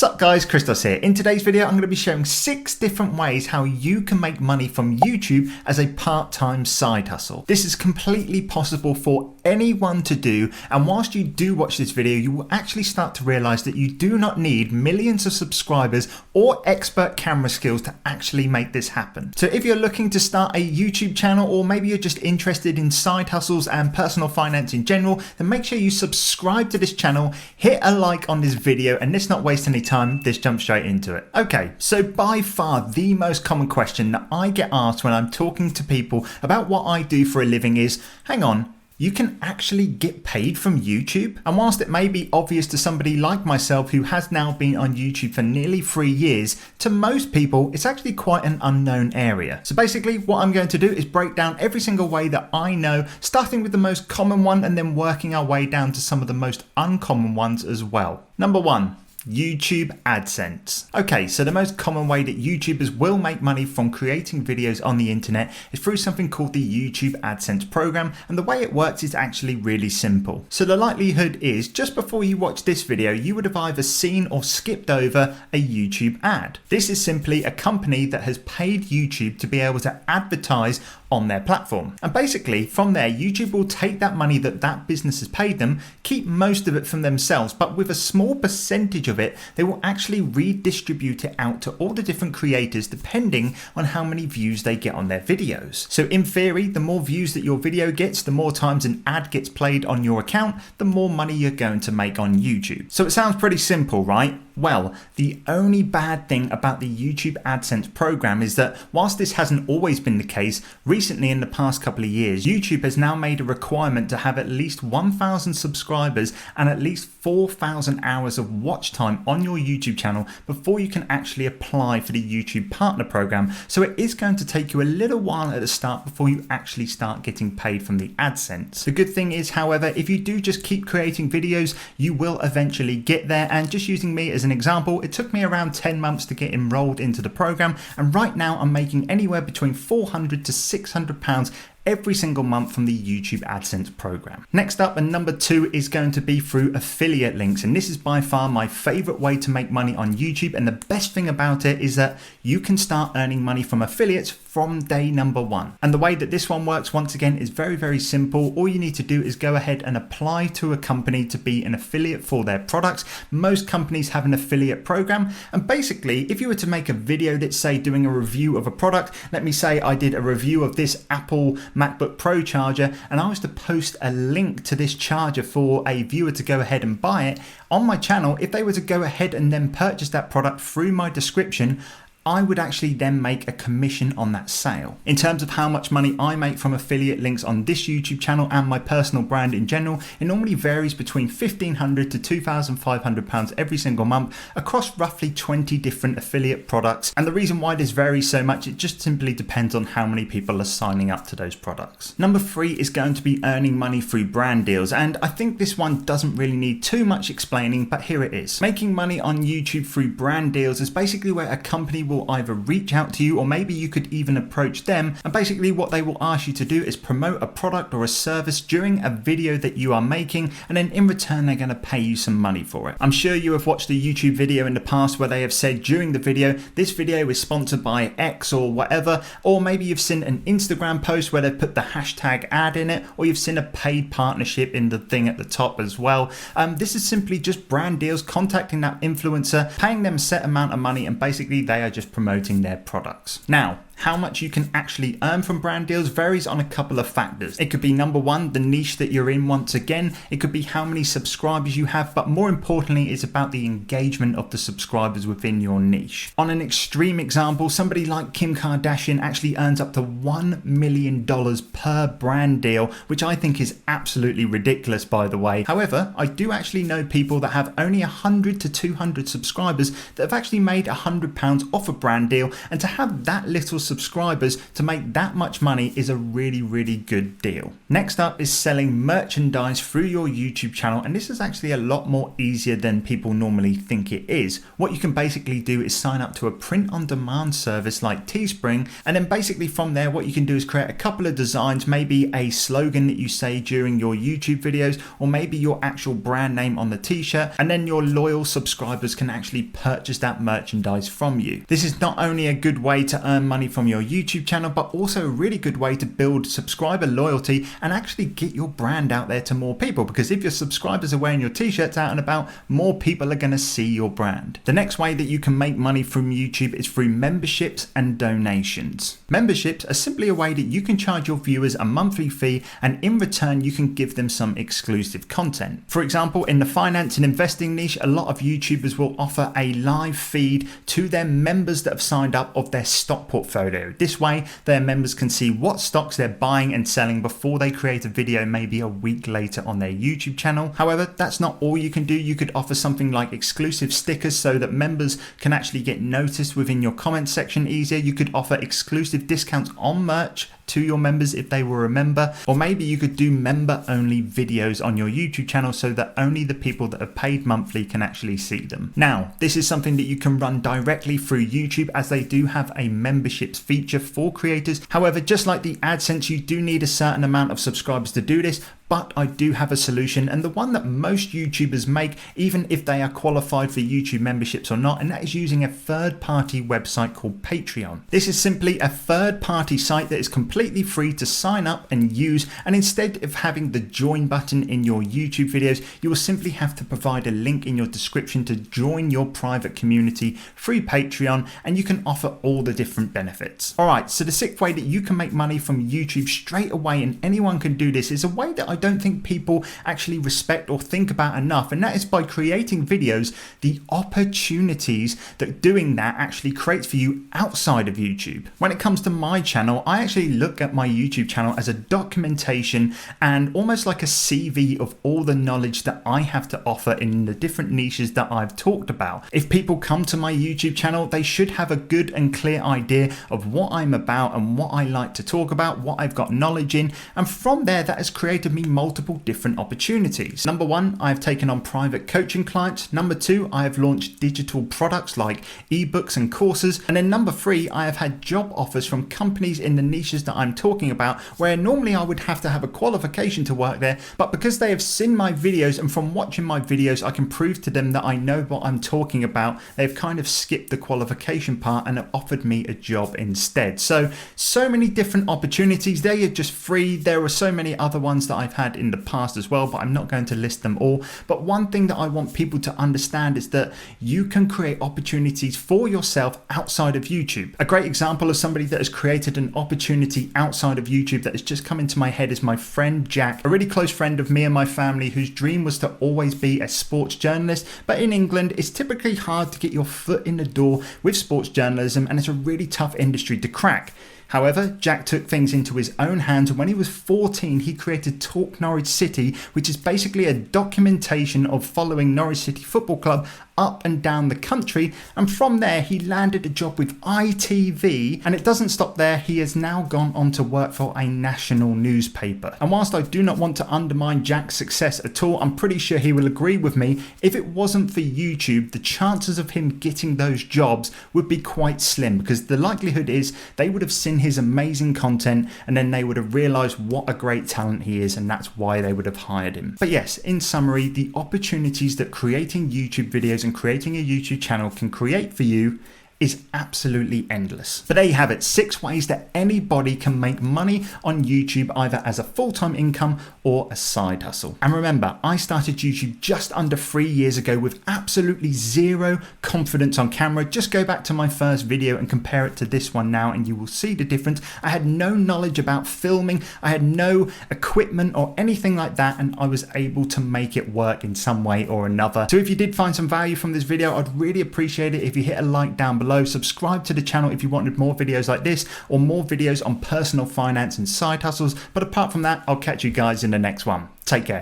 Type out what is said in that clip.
Sup guys, Christos here. In today's video, I'm going to be sharing 6 different ways how you can make money from YouTube as a part-time side hustle. This is completely possible for anyone to do, and whilst you do watch this video, you will actually start to realize that you do not need millions of subscribers or expert camera skills to actually make this happen. So if you're looking to start a YouTube channel, or maybe you're just interested in side hustles and personal finance in general, then make sure you subscribe to this channel, hit a like on this video, and let's not waste any time, let's jump straight into it. Okay, so by far the most common question that I get asked when I'm talking to people about what I do for a living is, hang on, you can actually get paid from YouTube? And whilst it may be obvious to somebody like myself who has now been on YouTube for nearly 3 years, to most people it's actually quite an unknown area. So basically what I'm going to do is break down every single way that I know, starting with the most common one and then working our way down to some of the most uncommon ones as well. Number 1. YouTube Adsense. Okay, so the most common way that YouTubers will make money from creating videos on the internet is through something called the YouTube Adsense program, and the way it works is actually really simple. So the likelihood is, just before you watch this video, you would have either seen or skipped over a YouTube ad. This is simply a company that has paid YouTube to be able to advertise on their platform. And basically from there, YouTube will take that money that that business has paid them, keep most of it from themselves, but with a small percentage of it, they will actually redistribute it out to all the different creators depending on how many views they get on their videos. So in theory, the more views that your video gets, the more times an ad gets played on your account, the more money you're going to make on YouTube. So it sounds pretty simple, right? Well, the only bad thing about the YouTube AdSense program is that whilst this hasn't always been the case, recently in the past couple of years, YouTube has now made a requirement to have at least 1,000 subscribers and at least 4,000 hours of watch time on your YouTube channel before you can actually apply for the YouTube Partner Program. So it is going to take you a little while at the start before you actually start getting paid from the AdSense. The good thing is, however, if you do just keep creating videos, you will eventually get there. And just using me as an example, it took me around 10 months to get enrolled into the program, and right now I'm making anywhere between £400 to £600 every single month from the YouTube AdSense program. Next up, and number 2, is going to be through affiliate links, and this is by far my favorite way to make money on YouTube, and the best thing about it is that you can start earning money from affiliates from day number 1. And the way that this one works, once again, is very simple. All you need to do is go ahead and apply to a company to be an affiliate for their products. Most companies have an affiliate program, and basically if you were to make a video that's say doing a review of a product, let me say I did a review of this Apple MacBook Pro charger, and I was to post a link to this charger for a viewer to go ahead and buy it on my channel. If they were to go ahead and then purchase that product through my description, I would actually then make a commission on that sale. In terms of how much money I make from affiliate links on this YouTube channel and my personal brand in general, it normally varies between £1,500 to £2,500 every single month across roughly 20 different affiliate products. And the reason why this varies so much, it just simply depends on how many people are signing up to those products. Number 3 is going to be earning money through brand deals, and I think this one doesn't really need too much explaining, but here it is. Making money on YouTube through brand deals is basically where a company will either reach out to you, or maybe you could even approach them, and basically what they will ask you to do is promote a product or a service during a video that you are making, and then in return they're going to pay you some money for it. I'm sure you have watched a YouTube video in the past where they have said during the video, this video is sponsored by X or whatever, or maybe you've seen an Instagram post where they've put the hashtag ad in it, or you've seen a paid partnership in the thing at the top as well. This is simply just brand deals, contacting that influencer, paying them a set amount of money, and basically they are just promoting their products. Now, how much you can actually earn from brand deals varies on a couple of factors. It could be number 1, the niche that you're in once again. It could be how many subscribers you have, but more importantly, it's about the engagement of the subscribers within your niche. On an extreme example, somebody like Kim Kardashian actually earns up to $1 million per brand deal, which I think is absolutely ridiculous, by the way. However, I do actually know people that have only 100 to 200 subscribers that have actually made £100 off a brand deal, and to have that little subscribers to make that much money is a really, really good deal. Next up is selling merchandise through your YouTube channel, and this is actually a lot more easier than people normally think it is. What you can basically do is sign up to a print-on-demand service like Teespring, and then basically from there what you can do is create a couple of designs, maybe a slogan that you say during your YouTube videos, or maybe your actual brand name on the t-shirt, and then your loyal subscribers can actually purchase that merchandise from you. This is not only a good way to earn money from your YouTube channel, but also a really good way to build subscriber loyalty and actually get your brand out there to more people, because if your subscribers are wearing your t-shirts out and about, more people are going to see your brand. The next way that you can make money from YouTube is through memberships and donations. Memberships are simply a way that you can charge your viewers a monthly fee, and in return you can give them some exclusive content. For example, in the finance and investing niche, a lot of YouTubers will offer a live feed to their members that have signed up of their stock portfolio. This way their members can see what stocks they're buying and selling before they create a video maybe a week later on their YouTube channel. However, that's not all you can do. You could offer something like exclusive stickers so that members can actually get noticed within your comment section easier. You could offer exclusive discounts on merch to your members if they were a member, or maybe you could do member only videos on your YouTube channel so that only the people that have paid monthly can actually see them. Now, this is something that you can run directly through YouTube, as they do have a memberships feature for creators. However, just like the AdSense, you do need a certain amount of subscribers to do this, but I do have a solution, and the one that most YouTubers make, even if they are qualified for YouTube memberships or not, and that is using a third-party website called Patreon. This is simply a third-party site that is completely free to sign up and use, and instead of having the join button in your YouTube videos, you will simply have to provide a link in your description to join your private community through Patreon, and you can offer all the different benefits. Alright, so the sixth way that you can make money from YouTube straight away, and anyone can do this, is a way that I don't think people actually respect or think about enough, and that is by creating videos, the opportunities that doing that actually creates for you outside of YouTube. When it comes to my channel, I actually look at my YouTube channel as a documentation and almost like a CV of all the knowledge that I have to offer in the different niches that I've talked about. If people come to my YouTube channel, they should have a good and clear idea of what I'm about and what I like to talk about, what I've got knowledge in, and from there that has created me multiple different opportunities. Number one, I've taken on private coaching clients. Number two, I have launched digital products like ebooks and courses. And then number three, I have had job offers from companies in the niches that I'm talking about, where normally I would have to have a qualification to work there, but because they have seen my videos and from watching my videos I can prove to them that I know what I'm talking about, they've kind of skipped the qualification part and have offered me a job instead. So many different opportunities. They are just free. There are so many other ones that I've had in the past as well, but I'm not going to list them all. But one thing that I want people to understand is that you can create opportunities for yourself outside of YouTube. A great example of somebody that has created an opportunity outside of YouTube that has just come into my head is my friend Jack, a really close friend of me and my family, whose dream was to always be a sports journalist. But in England, it's typically hard to get your foot in the door with sports journalism, and it's a really tough industry to crack. However, Jack took things into his own hands, and when he was 14, he created Talk Norwich City, which is basically a documentation of following Norwich City Football Club up and down the country, and from there he landed a job with ITV, and it doesn't stop there. He has now gone on to work for a national newspaper. And whilst I do not want to undermine Jack's success at all, I'm pretty sure he will agree with me, if it wasn't for YouTube, the chances of him getting those jobs would be quite slim, because the likelihood is they would have seen his amazing content and then they would have realized what a great talent he is, and that's why they would have hired him. But yes, in summary, the opportunities that creating YouTube videos and creating a YouTube channel can create for you is absolutely endless. But there you have it, 6 ways that anybody can make money on YouTube, either as a full-time income or a side hustle. And remember, I started YouTube just under 3 years ago with absolutely zero confidence on camera. Just go back to my first video and compare it to this one now and you will see the difference. I had no knowledge about filming, I had no equipment or anything like that, and I was able to make it work in some way or another. So if you did find some value from this video, I'd really appreciate it if you hit a like down below. Subscribe to the channel if you wanted more videos like this, or more videos on personal finance and side hustles. But apart from that, I'll catch you guys in the next one. Take care.